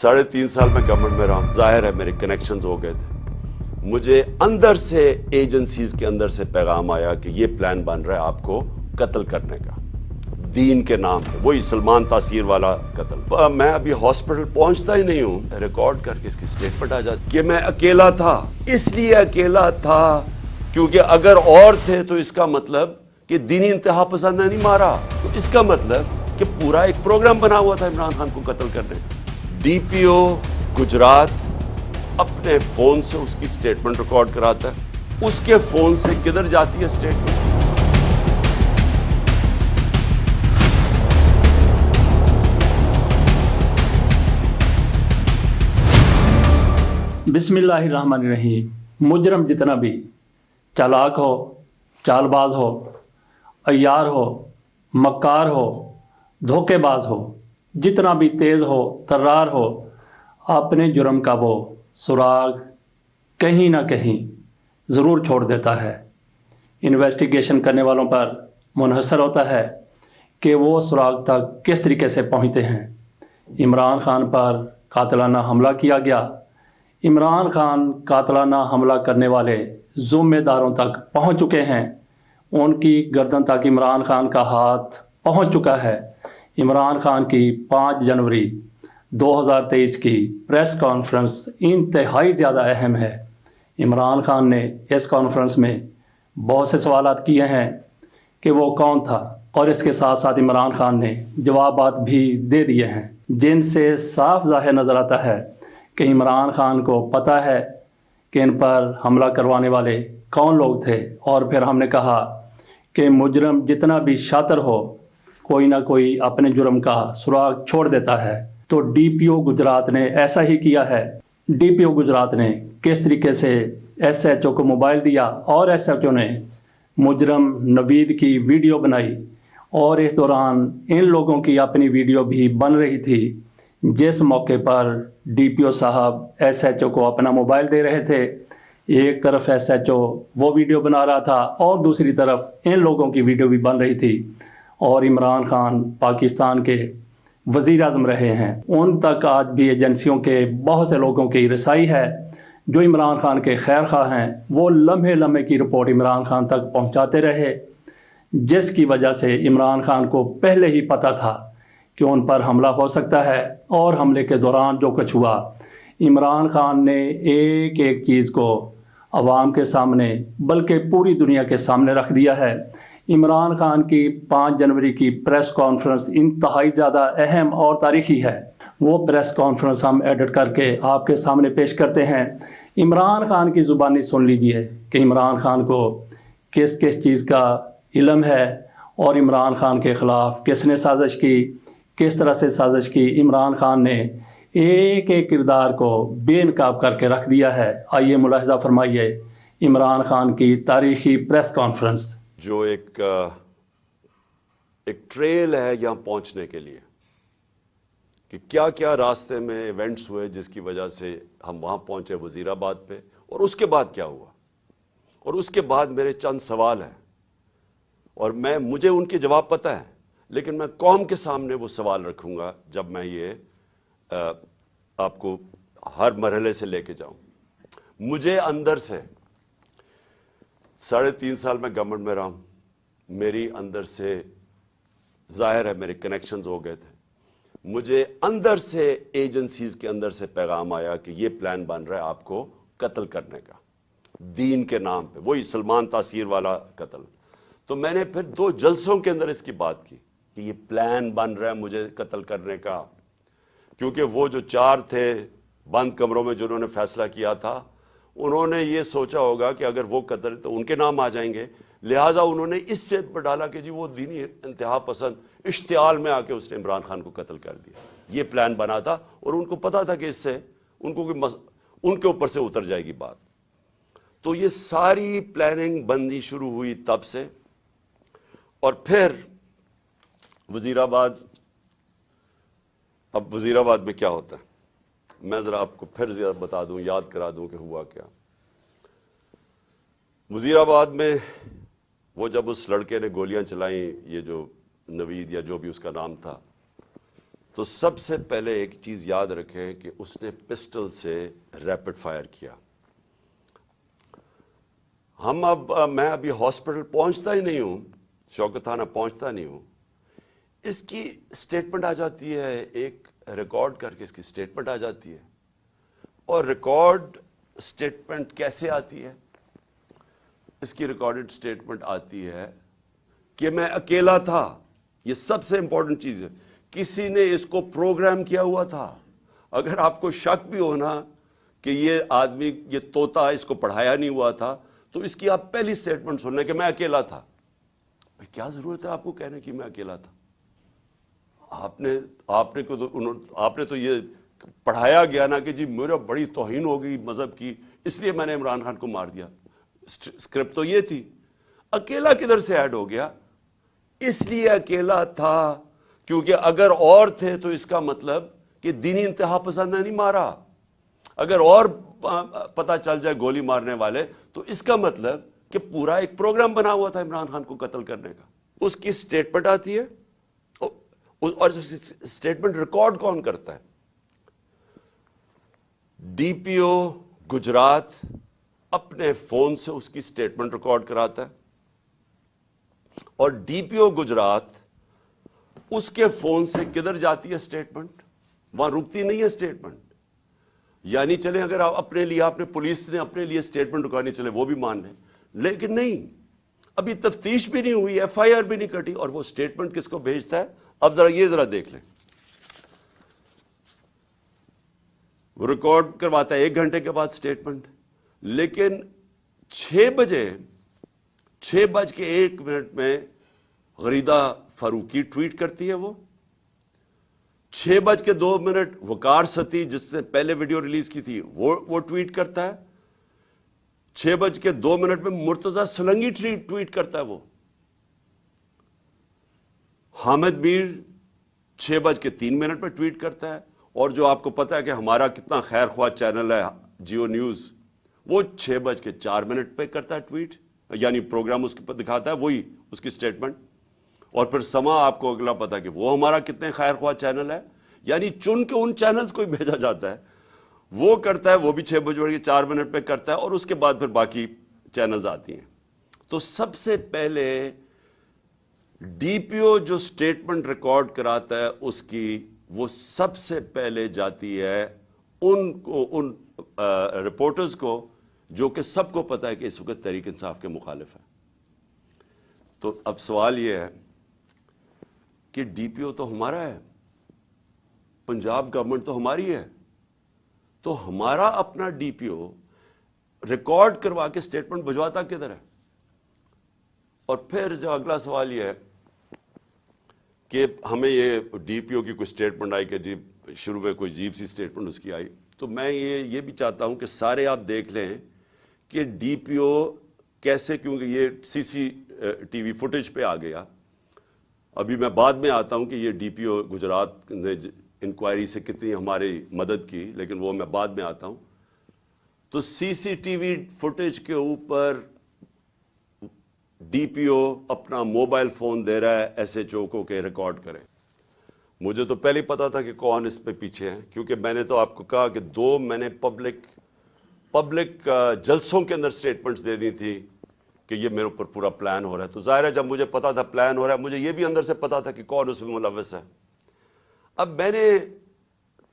3.5 साल में गवर्नमेंट में रहा, जाहिर है मेरे कनेक्शंस हो गए थे। मुझे अंदर से एजेंसीज के अंदर से पैगाम आया कि ये प्लान बन रहा है आपको कत्ल करने का, दीन के नाम पे, वही सलमान तासीर वाला कत्ल। मैं अभी हॉस्पिटल पहुंचता ही नहीं हूं, रिकॉर्ड करके इसकी स्टेटमेंट आ जाती कि मैं अकेला था। इसलिए अकेला था क्योंकि अगर और थे तो इसका मतलब कि दीनी इंतहा पसंद ने नहीं मारा, तो इसका मतलब कि पूरा एक प्रोग्राम बना हुआ था इमरान खान को कत्ल करने का। डीपीओ गुजरात अपने फोन से उसकी स्टेटमेंट रिकॉर्ड कराता है, उसके फोन से किधर जाती है स्टेटमेंट? बिस्मिल्लाहिर्रहमानिर्रहीम। मुजरम जितना भी चालाक हो, चालबाज हो, अय्यार हो, मक्कार हो, धोखेबाज हो, जितना भी तेज़ हो, तर्रार हो, अपने जुर्म का वो सुराग कहीं ना कहीं ज़रूर छोड़ देता है। इन्वेस्टिगेशन करने वालों पर मुनहसर होता है कि वो सुराग तक किस तरीके से पहुंचते हैं। इमरान खान पर कातलाना हमला किया गया। इमरान खान कातलाना हमला करने वाले ज़िम्मेदारों तक पहुंच चुके हैं। उनकी गर्दन तक इमरान खान का हाथ पहुंच चुका है। इमरान खान की 5 जनवरी 2023 की प्रेस कॉन्फ्रेंस इंतहाई ज़्यादा अहम है। इमरान खान ने इस कॉन्फ्रेंस में बहुत से सवालात किए हैं कि वो कौन था, और इसके साथ साथ इमरान खान ने जवाबात भी दे दिए हैं जिनसे साफ ज़ाहिर नज़र आता है कि इमरान खान को पता है कि इन पर हमला करवाने वाले कौन लोग थे। और फिर हमने कहा कि मुजरम जितना भी शातिर हो, कोई ना कोई अपने जुर्म का सुराग छोड़ देता है। तो डीपीओ गुजरात ने ऐसा ही किया है। डीपीओ गुजरात ने किस तरीके से एसएचओ को मोबाइल दिया और एसएचओ ने मुजरम नवीद की वीडियो बनाई, और इस दौरान इन लोगों की अपनी वीडियो भी बन रही थी। जिस मौके पर डीपीओ साहब एसएचओ को अपना मोबाइल दे रहे थे, एक तरफ एसएचओ वो वीडियो बना रहा था और दूसरी तरफ इन लोगों की वीडियो भी बन रही थी। और इमरान खान पाकिस्तान के वज़ीर आज़म रहे हैं, उन तक आज भी एजेंसियों के बहुत से लोगों की रसाई है जो इमरान खान के खैर खा हैं। वो लम्हे लम्हे की रिपोर्ट इमरान खान तक पहुंचाते रहे, जिसकी वजह से इमरान खान को पहले ही पता था कि उन पर हमला हो सकता है। और हमले के दौरान जो कुछ हुआ, इमरान खान ने एक एक चीज़ को अवाम के सामने बल्कि पूरी दुनिया के सामने रख दिया है। इमरान खान की 5 जनवरी की प्रेस कॉन्फ्रेंस इंतहाई ज़्यादा अहम और तारीख़ी है। वो प्रेस कॉन्फ्रेंस हम एडिट करके आपके सामने पेश करते हैं। इमरान खान की ज़ुबानी सुन लीजिए कि इमरान खान को किस किस चीज़ का इल्म है और इमरान खान के ख़िलाफ़ किसने साजिश की, किस तरह से साजिश की। इमरान खान ने एक एक किरदार को बेनकाब करके रख दिया है। आइए मुलाहिज़ा फरमाइए इमरान खान की तारीख़ी प्रेस कॉन्फ्रेंस। जो एक ट्रेल है यहां पहुंचने के लिए कि क्या क्या रास्ते में इवेंट्स हुए जिसकी वजह से हम वहां पहुंचे वजीराबाद पे, और उसके बाद क्या हुआ, और उसके बाद मेरे चंद सवाल हैं और मुझे उनके जवाब पता है, लेकिन मैं कौम के सामने वो सवाल रखूंगा जब मैं ये आपको हर मरहले से लेके जाऊं। मुझे अंदर से 3.5 साल में गवर्नमेंट में रहा, मेरी अंदर से जाहिर है मेरे कनेक्शंस हो गए थे। मुझे अंदर से एजेंसीज के अंदर से पैगाम आया कि ये प्लान बन रहा है आपको कत्ल करने का, दीन के नाम पे, वही सलमान तासीर वाला कत्ल। तो मैंने फिर 2 जलसों के अंदर इसकी बात की कि ये प्लान बन रहा है मुझे कत्ल करने का, क्योंकि वो जो 4 थे बंद कमरों में जिन्होंने फैसला किया था, उन्होंने ये सोचा होगा कि अगर वो कत्ल तो उनके नाम आ जाएंगे, लिहाजा उन्होंने इस स्टेप पर डाला कि जी वो दीनी इंतहा पसंद इश्तियाल में आके उसने इमरान खान को कत्ल कर दिया। ये प्लान बना था और उनको पता था कि इससे उनको उनके ऊपर से उतर जाएगी बात। तो ये सारी प्लानिंग बंदी शुरू हुई तब से। और फिर वजीराबाद, अब वजीराबाद में क्या होता है मैं जरा आपको फिर जरा बता दूं, याद करा दूं कि हुआ क्या। वजीराबाद में वो जब उस लड़के ने गोलियां चलाई, ये जो नवीद या जो भी उसका नाम था, تو سب سے پہلے ایک چیز یاد رکھیں کہ اس نے پسٹل سے ریپڈ فائر کیا. میں ابھی ہاسپٹل پہنچتا ہی نہیں ہوں, شوکت تھانہ پہنچتا نہیں ہوں, اس کی سٹیٹمنٹ آ جاتی ہے, ایک ریکارڈ کر کے اس کی سٹیٹمنٹ آ جاتی ہے. اور ریکارڈ سٹیٹمنٹ کیسے آتی ہے؟ اس کی ریکارڈڈ سٹیٹمنٹ آتی ہے کہ میں اکیلا تھا. یہ سب سے امپورٹنٹ چیز ہے. کسی نے اس کو پروگرام کیا ہوا تھا. اگر آپ کو شک بھی ہونا کہ یہ آدمی, یہ طوطا اس کو پڑھایا نہیں ہوا تھا, تو اس کی آپ پہلی سٹیٹمنٹ سن لیں کہ میں اکیلا تھا. کیا ضرورت ہے آپ کو کہنے کی میں اکیلا تھا؟ آپ نے تو یہ پڑھایا گیا نا کہ جی میرا بڑی توہین ہو گئی مذہب کی, اس لیے میں نے عمران خان کو مار دیا. اسکرپٹ تو یہ تھی. اکیلا کدھر سے ایڈ ہو گیا؟ اس لیے اکیلا تھا کیونکہ اگر اور تھے تو اس کا مطلب کہ دینی انتہا پسند نے نہیں مارا. اگر اور پتہ چل جائے گولی مارنے والے, تو اس کا مطلب کہ پورا ایک پروگرام بنا ہوا تھا عمران خان کو قتل کرنے کا. اس کی سٹیٹمنٹ آتی ہے, اور سٹیٹمنٹ ریکارڈ کون کرتا ہے؟ ڈی پی او گجرات اپنے فون سے اس کی سٹیٹمنٹ ریکارڈ کراتا ہے, اور ڈی پی او گجرات اس کے فون سے کدھر جاتی ہے سٹیٹمنٹ؟ وہاں رکتی نہیں ہے سٹیٹمنٹ. یعنی چلیں اگر اپنے لیے آپ نے پولیس نے اپنے لیے سٹیٹمنٹ رکانی چلے وہ بھی مان لیں, لیکن نہیں, ابھی تفتیش بھی نہیں ہوئی, ایف آئی آر بھی نہیں کٹی, اور وہ سٹیٹمنٹ کس کو بھیجتا ہے؟ اب ذرا دیکھ لیں. وہ ریکارڈ کرواتا ہے 1 گھنٹے کے بعد سٹیٹمنٹ, لیکن 6:01 میں غریدہ فاروقی ٹویٹ کرتی ہے. وہ 6:02 وقار ستی جس نے پہلے ویڈیو ریلیز کی تھی وہ ٹویٹ کرتا ہے. 6:02 میں مرتضی سلنگی ٹویٹ کرتا ہے. وہ حامد میر 6:03 پہ ٹویٹ کرتا ہے. اور جو آپ کو پتا ہے کہ ہمارا کتنا خیر خواہ چینل ہے جیو نیوز, وہ 6:04 پہ کرتا ہے ٹویٹ, یعنی پروگرام اس کے دکھاتا ہے وہی اس کی سٹیٹمنٹ. اور پھر سما آپ کو اگلا پتا کہ وہ ہمارا کتنے خیر خواہ چینل ہے, یعنی چن کے ان چینلز کو ہی بھیجا جاتا ہے. وہ کرتا ہے, وہ بھی 6:04 پہ کرتا ہے, اور اس کے بعد پھر باقی چینلز آتی ہیں. تو سب سے پہلے ڈی پی او جو سٹیٹمنٹ ریکارڈ کراتا ہے اس کی, وہ سب سے پہلے جاتی ہے ان رپورٹرز کو جو کہ سب کو پتا ہے کہ اس وقت تحریک انصاف کے مخالف ہیں. تو اب سوال یہ ہے کہ ڈی پی او تو ہمارا ہے, پنجاب گورنمنٹ تو ہماری ہے, تو ہمارا اپنا ڈی پی او ریکارڈ کروا کے سٹیٹمنٹ بھجواتا کدھر ہے؟ اور پھر جو اگلا سوال یہ ہے کہ ہمیں یہ ڈی پی او کی کوئی سٹیٹمنٹ آئی کہ جی شروع میں کوئی عجیب سی سٹیٹمنٹ اس کی آئی. تو میں یہ بھی چاہتا ہوں کہ سارے آپ دیکھ لیں کہ ڈی پی او کیسے, کیونکہ یہ سی سی ٹی وی فوٹیج پہ آ گیا. ابھی میں بعد میں آتا ہوں کہ یہ ڈی پی او گجرات نے انکوائری سے کتنی ہماری مدد کی, لیکن وہ میں بعد میں آتا ہوں. تو سی سی ٹی وی فوٹیج کے اوپر ڈی پی او اپنا موبائل فون دے رہا ہے ایس ایچ او کو کہ ریکارڈ کریں. مجھے تو پہلے ہی پتا تھا کہ کون اس پہ پیچھے ہے, کیونکہ میں نے تو آپ کو کہا کہ 2 میں نے پبلک جلسوں کے اندر سٹیٹمنٹس دے دی تھی کہ یہ میرے اوپر پورا پلان ہو رہا ہے. تو ظاہر ہے جب مجھے پتا تھا پلان ہو رہا ہے, مجھے یہ بھی اندر سے پتا تھا کہ کون اس میں ملوث ہے. اب میں نے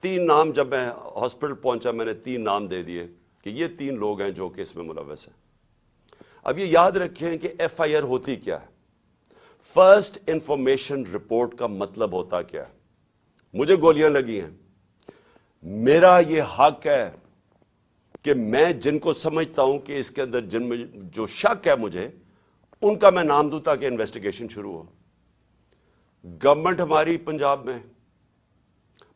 3 نام, جب میں ہاسپٹل پہنچا میں نے 3 نام دے دیے کہ یہ 3 لوگ ہیں جو کہ اس میں ملوث ہیں. اب یہ یاد رکھیں کہ ایف آئی آر ہوتی کیا ہے, فرسٹ انفارمیشن رپورٹ کا مطلب ہوتا کیا ہے. مجھے گولیاں لگی ہیں, میرا یہ حق ہے کہ میں جن کو سمجھتا ہوں کہ اس کے اندر جن میں جو شک ہے مجھے, ان کا میں نام دوں تاکہ انویسٹیگیشن شروع ہو. گورنمنٹ ہماری پنجاب میں,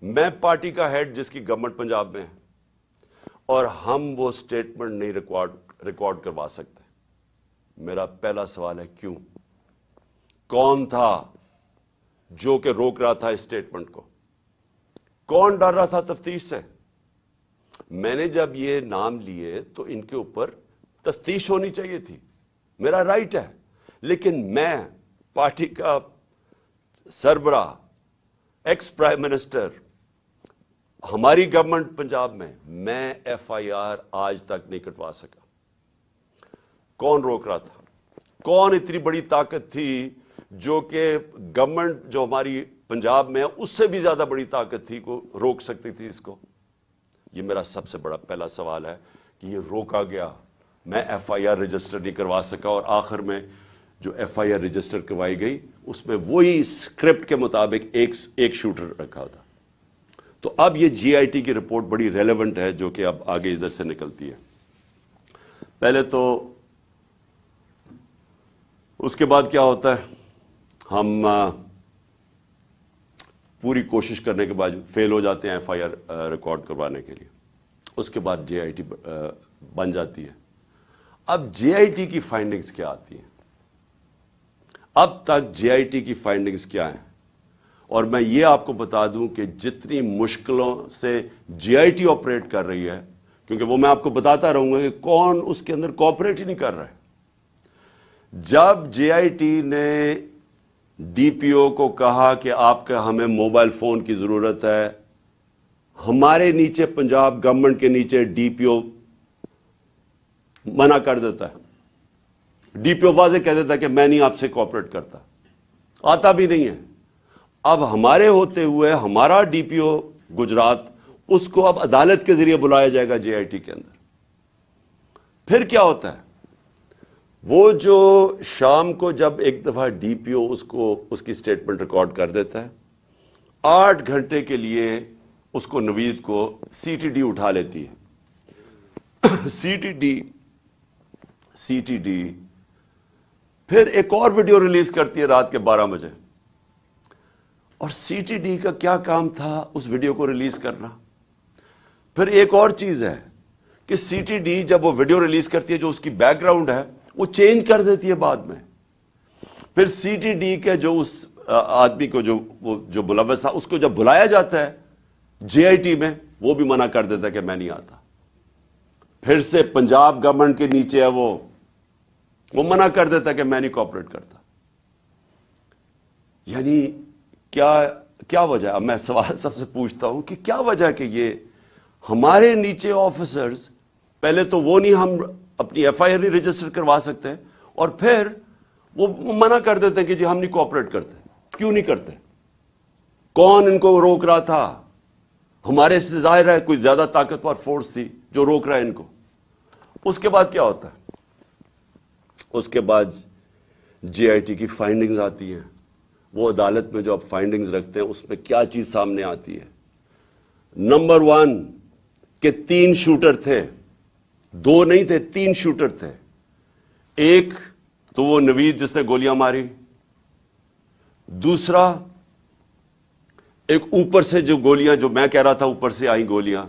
میں پارٹی کا ہیڈ جس کی گورنمنٹ پنجاب میں ہے, اور ہم وہ سٹیٹمنٹ نہیں ریکارڈ کروا سکتے. میرا پہلا سوال ہے کیوں؟ کون تھا جو کہ روک رہا تھا اس سٹیٹمنٹ کو؟ کون ڈر رہا تھا تفتیش سے؟ میں نے جب یہ نام لیے تو ان کے اوپر تفتیش ہونی چاہیے تھی, میرا رائٹ ہے. لیکن میں پارٹی کا سربراہ एक्स प्राइम मिनिस्टर, हमारी गवर्नमेंट पंजाब में, मैं एफआईआर आज तक नहीं कटवा सका। कौन रोक रहा था? कौन इतनी बड़ी ताकत थी जो कि गवर्नमेंट जो हमारी पंजाब में है उससे भी ज्यादा बड़ी ताकत थी को रोक सकती थी इसको? ये मेरा सबसे बड़ा पहला सवाल है कि ये रोका गया। मैं एफआईआर रजिस्टर नहीं करवा सका और आखिर में जो एफआईआर रजिस्टर करवाई गई उसमें वही स्क्रिप्ट के मुताबिक एक शूटर रखा था। तो अब ये जीआईटी की रिपोर्ट बड़ी रेलेवेंट है जो कि अब आगे इधर से निकलती है। पहले तो उसके बाद क्या होता है, हम पूरी कोशिश करने के बाद फेल हो जाते हैं एफआईआर रिकॉर्ड करवाने के लिए। उसके बाद जीआईटी बन जाती है। अब जीआईटी की फाइंडिंग्स क्या आती हैं? अब तक जीआईटी की फाइंडिंग्स क्या हैं? और मैं ये आपको बता दूं कि जितनी मुश्किलों से जीआईटी ऑपरेट कर रही है, क्योंकि वो मैं आपको बताता रहूंगा कि कौन उसके अंदर कोऑपरेट ही नहीं कर रहा है। जब जीआईटी ने डीपीओ को कहा कि आपका हमें मोबाइल फोन की जरूरत है, हमारे नीचे पंजाब गवर्नमेंट के नीचे डीपीओ मना कर देता है। डीपीओ वाजे कह देता है कि मैं नहीं आपसे कोऑपरेट करता, आता भी नहीं है। अब हमारे होते हुए हमारा डीपीओ गुजरात, उसको अब अदालत के जरिए बुलाया जाएगा जीआईटी के अंदर। फिर क्या होता है, वो जो शाम को जब एक दफा डीपीओ उसको उसकी स्टेटमेंट रिकॉर्ड कर देता है, 8 घंटे के लिए उसको नवीद को सीटीडी उठा लेती है। सीटीडी फिर एक और वीडियो रिलीज करती है रात के 12 बजे। और सीटीडी का क्या काम था उस वीडियो को रिलीज करना? फिर एक और चीज है कि सीटीडी जब वो वीडियो रिलीज करती है, जो उसकी बैकग्राउंड है वो चेंज कर देती है बाद में। फिर सीटीडी के जो उस आदमी को जो मुलव्वस था, उसको जब बुलाया जाता है जीआईटी में, वो भी मना कर देता है कि मैं नहीं आता। फिर से पंजाब गवर्नमेंट के नीचे है वो मना कर देता है कि मैं नहीं कोऑपरेट करता। यानी क्या वजह? अब मैं सवाल सबसे पूछता हूं कि क्या वजह कि ये हमारे नीचे ऑफिसर्स, पहले तो वो नहीं हम अपनी एफआईआर नहीं रजिस्टर करवा सकते, और फिर वो मना कर देते हैं कि जी हम नहीं कोऑपरेट करते। क्यों नहीं करते? कौन इनको रोक रहा था? हमारे से जाहिर है कोई ज्यादा ताकतवर फोर्स थी जो रोक रहा है इनको। उसके बाद क्या होता है? उसके बाद जीआईटी की फाइंडिंग्स आती हैं। वो अदालत में जो आप फाइंडिंग्स रखते हैं उसमें क्या चीज सामने आती है? नंबर 1 के 3 शूटर थे, 2 नहीं थे, 3 शूटर थे। एक तो वो नवीद जिसने गोलियां मारी, दूसरा एक ऊपर से जो गोलियां, जो मैं कह रहा था ऊपर से आई गोलियां,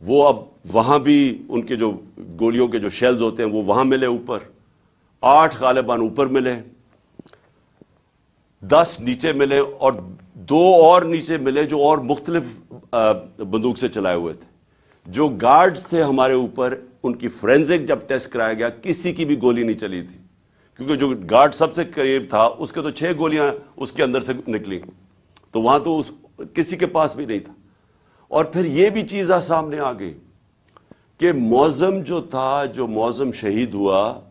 वो अब वहां भी उनके जो गोलियों के जो शेल्स होते हैं वो वहां मिले ऊपर। 8 गालिबान ऊपर मिले, 10 नीचे मिले, और 2 और नीचे मिले जो और मुख्तलिफ बंदूक से चलाए हुए थे। जो गार्ड्स थे हमारे ऊपर, उनकी फोरेंसिक जब टेस्ट कराया गया, किसी की भी गोली नहीं चली थी, क्योंकि जो गार्ड सबसे करीब था उसके तो 6 गोलियां उसके अंदर से निकली, तो वहां तो किसी के पास भी नहीं था। और फिर यह भी चीज सामने आ गई कि मौजम जो था, जो मौजम शहीद हुआ,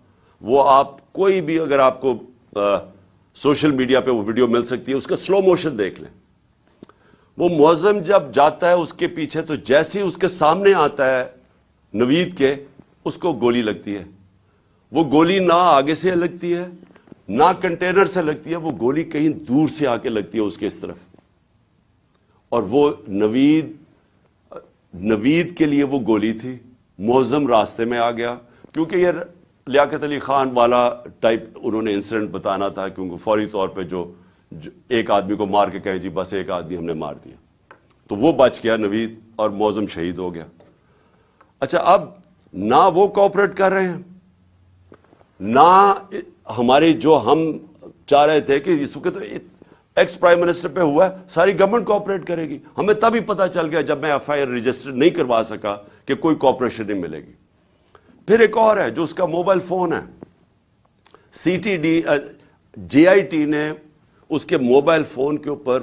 वो आप कोई भी, अगर आपको सोशल मीडिया पे वो वीडियो मिल सकती है, उसका स्लो मोशन देख लें। वो मौजम जब जाता है उसके पीछे, तो जैसे ही उसके सामने आता है नवीद के, उसको गोली लगती है। वो गोली ना आगे से लगती है ना कंटेनर से लगती है, वो गोली कहीं दूर से आके लगती है उसके इस तरफ। और वो नवीद के लिए वो गोली थी। मौजम रास्ते में आ गया, क्योंकि ये लियाकत अली खान वाला टाइप उन्होंने इंसिडेंट बताना था, क्योंकि फौरी तौर पे जो एक आदमी को मार के कहे जी बस एक आदमी हमने मार दिया, तो वो बच गया नवीद, और मौजम शहीद हो गया। अच्छा, अब ना वो कोऑपरेट कर रहे हैं, ना हमारे जो हम चाह रहे थे कि इस वक्त तो एक्स प्राइम मिनिस्टर पे हुआ है, सारी गवर्नमेंट कोऑपरेट करेगी। हमें तभी पता चल गया जब मैं एफआईआर रजिस्टर नहीं करवा सका कि कोई कोऑपरेशन नहीं मिलेगी। फिर एक और है जो उसका मोबाइल फोन है। जीआईटी ने उसके मोबाइल फोन के ऊपर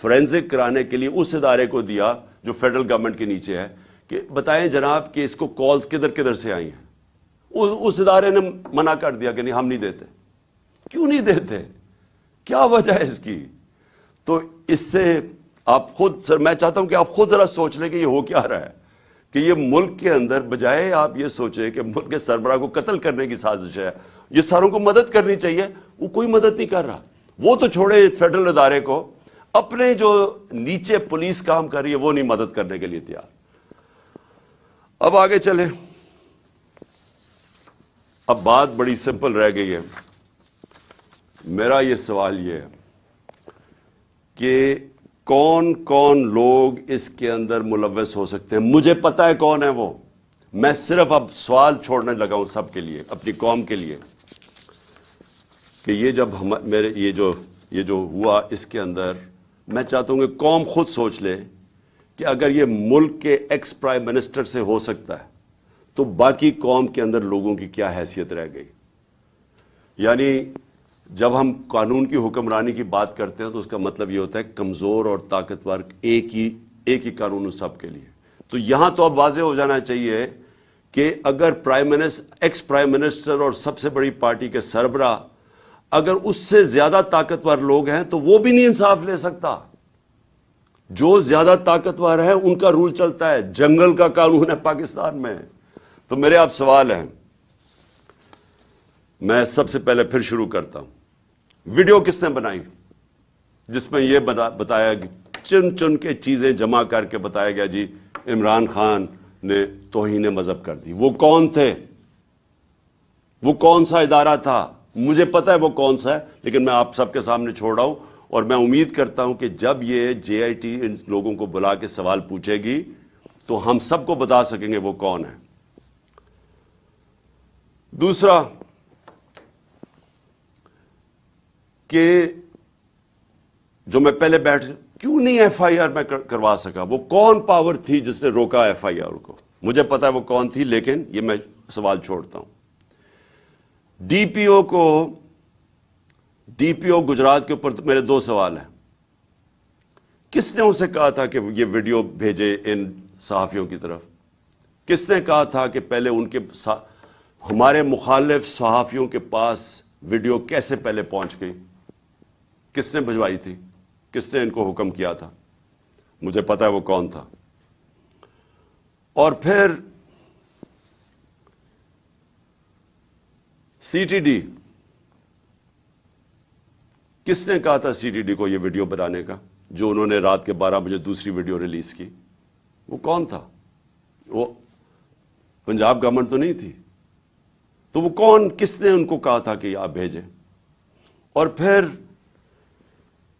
فورینزک کرانے کے لیے اس ادارے کو دیا جو فیڈرل گورنمنٹ کے نیچے ہے کہ بتائیں جناب کہ اس کو کالز کدھر کدھر سے آئی ہیں. اس ادارے نے منع کر دیا کہ نہیں ہم نہیں دیتے. کیوں نہیں دیتے؟ کیا وجہ ہے اس کی؟ تو اس سے آپ خود سر میں چاہتا ہوں کہ آپ خود ذرا سوچ لیں کہ یہ ہو کیا رہا ہے کہ یہ ملک کے اندر بجائے آپ یہ سوچیں کہ ملک کے سربراہ کو قتل کرنے کی سازش ہے، یہ ساروں کو مدد کرنی چاہیے، وہ کوئی مدد نہیں کر رہا. وہ تو چھوڑے فیڈرل ادارے کو، اپنے جو نیچے پولیس کام کر رہی ہے وہ نہیں مدد کرنے کے لیے تیار. اب آگے چلیں. اب بات بڑی سمپل رہ گئی ہے. میرا یہ سوال یہ ہے کہ کون کون لوگ اس کے اندر ملوث ہو سکتے ہیں؟ مجھے پتا ہے کون ہے وہ. میں صرف اب سوال چھوڑنے لگا ہوں سب کے لیے، اپنی قوم کے لیے، کہ یہ جب میرے یہ جو ہوا اس کے اندر میں چاہتا ہوں کہ قوم خود سوچ لے کہ اگر یہ ملک کے ایکس پرائم منسٹر سے ہو سکتا ہے تو باقی قوم کے اندر لوگوں کی کیا حیثیت رہ گئی. یعنی جب ہم قانون کی حکمرانی کی بات کرتے ہیں تو اس کا مطلب یہ ہوتا ہے کمزور اور طاقتور ایک ہی قانون سب کے لیے. تو یہاں تو اب واضح ہو جانا چاہیے کہ اگر ایکس پرائم منسٹر اور سب سے بڑی پارٹی کے سربراہ اگر اس سے زیادہ طاقتور لوگ ہیں تو وہ بھی نہیں انصاف لے سکتا. جو زیادہ طاقتور ہے ان کا رول چلتا ہے، جنگل کا قانون ہے پاکستان میں. تو میرے آپ سوال ہیں، میں سب سے پہلے پھر شروع کرتا ہوں. ویڈیو کس نے بنائی جس میں یہ بتایا چن چن کے چیزیں جمع کر کے بتایا گیا جی عمران خان نے توہین مذہب کر دی؟ وہ کون تھے؟ وہ کون سا ادارہ تھا؟ مجھے پتا ہے وہ کون سا ہے، لیکن میں آپ سب کے سامنے چھوڑ رہا ہوں. اور میں امید کرتا ہوں کہ جب یہ جے آئی ٹی ان لوگوں کو بلا کے سوال پوچھے گی تو ہم سب کو بتا سکیں گے وہ کون ہے. دوسرا کہ جو میں پہلے کیوں نہیں ایف آئی آر میں کروا سکا؟ وہ کون پاور تھی جس نے روکا ایف آئی آر کو؟ مجھے پتا ہے وہ کون تھی، لیکن یہ میں سوال چھوڑتا ہوں. ڈی پی او گجرات کے اوپر میرے دو سوال ہیں. کس نے اسے کہا تھا کہ یہ ویڈیو بھیجے ان صحافیوں کی طرف؟ کس نے کہا تھا کہ پہلے ہمارے مخالف صحافیوں کے پاس ویڈیو کیسے پہلے پہنچ گئی؟ کس نے بھجوائی تھی؟ کس نے ان کو حکم کیا تھا؟ مجھے پتا ہے وہ کون تھا. اور پھر سی ٹی ڈی، کس نے کہا تھا سی ٹی ڈی کو یہ ویڈیو بنانے کا جو انہوں نے رات کے 12 بجے دوسری ویڈیو ریلیز کی؟ وہ کون تھا؟ وہ پنجاب گورنمنٹ تو نہیں تھی. تو وہ کون، کس نے ان کو کہا تھا کہ آپ بھیجیں؟ اور پھر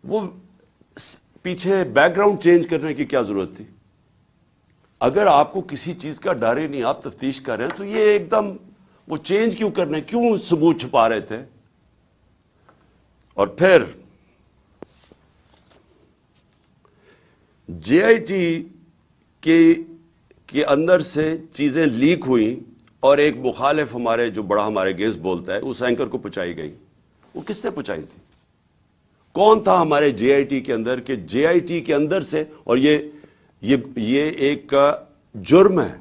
وہ پیچھے بیک گراؤنڈ چینج کرنے کی کیا ضرورت تھی؟ اگر آپ کو کسی چیز کا ڈر ہی نہیں، آپ تفتیش کر رہے ہیں، تو یہ ایک دم وہ چینج کیوں کرنے، کیوں ثبوت چھپا رہے تھے؟ اور پھر جے آئی ٹی کے اندر سے چیزیں لیک ہوئیں اور ایک مخالف ہمارے اگینسٹ بولتا ہے، اس اینکر کو پہنچائی گئی. وہ کس نے پہنچائی تھی؟ کون تھا ہمارے جے آئی ٹی کے اندر کہ جے آئی ٹی کے اندر سے؟ اور یہ ایک جرم ہے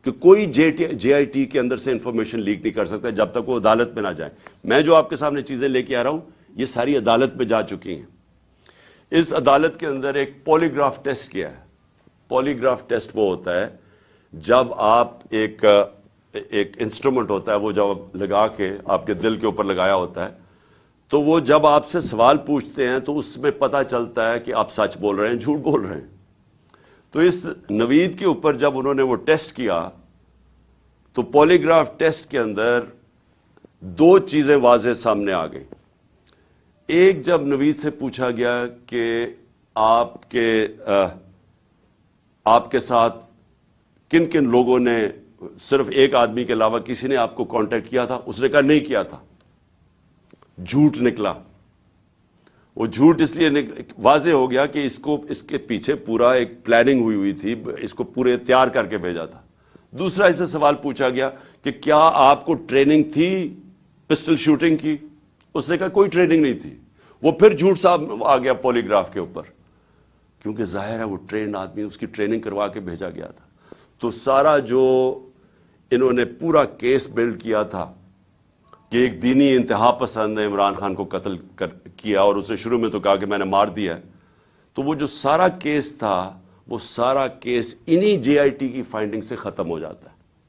کہ کوئی جے آئی ٹی کے اندر سے انفارمیشن لیک نہیں کر سکتا جب تک وہ عدالت میں نہ جائے. میں جو آپ کے سامنے چیزیں لے کے آ رہا ہوں یہ ساری عدالت میں جا چکی ہیں. اس عدالت کے اندر ایک پولیگراف ٹیسٹ کیا ہے. پولیگراف ٹیسٹ وہ ہوتا ہے جب آپ ایک انسٹرومنٹ ہوتا ہے وہ جب لگا کے آپ کے دل کے اوپر لگایا ہوتا ہے تو وہ جب آپ سے سوال پوچھتے ہیں تو اس میں پتہ چلتا ہے کہ آپ سچ بول رہے ہیں جھوٹ بول رہے ہیں. تو اس نوید کے اوپر جب انہوں نے وہ ٹیسٹ کیا تو پولیگراف ٹیسٹ کے اندر دو چیزیں واضح سامنے آ گئیں. ایک، جب نوید سے پوچھا گیا کہ آپ کے ساتھ کن کن لوگوں نے، صرف ایک آدمی کے علاوہ کسی نے آپ کو کانٹیکٹ کیا تھا؟ اس نے کہا نہیں کیا تھا. جھوٹ نکلا. وہ جھوٹ اس لیے واضح ہو گیا کہ اس کے پیچھے پورا ایک پلاننگ ہوئی تھی، اس کو پورے تیار کر کے بھیجا تھا. دوسرا، اس سے سوال پوچھا گیا کہ کیا آپ کو ٹریننگ تھی پسٹل شوٹنگ کی؟ اس نے کہا کوئی ٹریننگ نہیں تھی. وہ پھر جھوٹ صاحب آ گیا پولیگراف کے اوپر. کیونکہ ظاہر ہے وہ ٹرینڈ آدمی، اس کی ٹریننگ کروا کے بھیجا گیا تھا. تو سارا جو انہوں نے پورا کیس بلڈ کیا تھا کہ ایک دینی انتہا پسند نے عمران خان کو قتل کیا، اور اسے شروع میں تو کہا کہ میں نے مار دیا ہے، تو وہ جو سارا کیس تھا وہ سارا کیس انہی جے آئی ٹی کی فائنڈنگ سے ختم ہو جاتا ہے.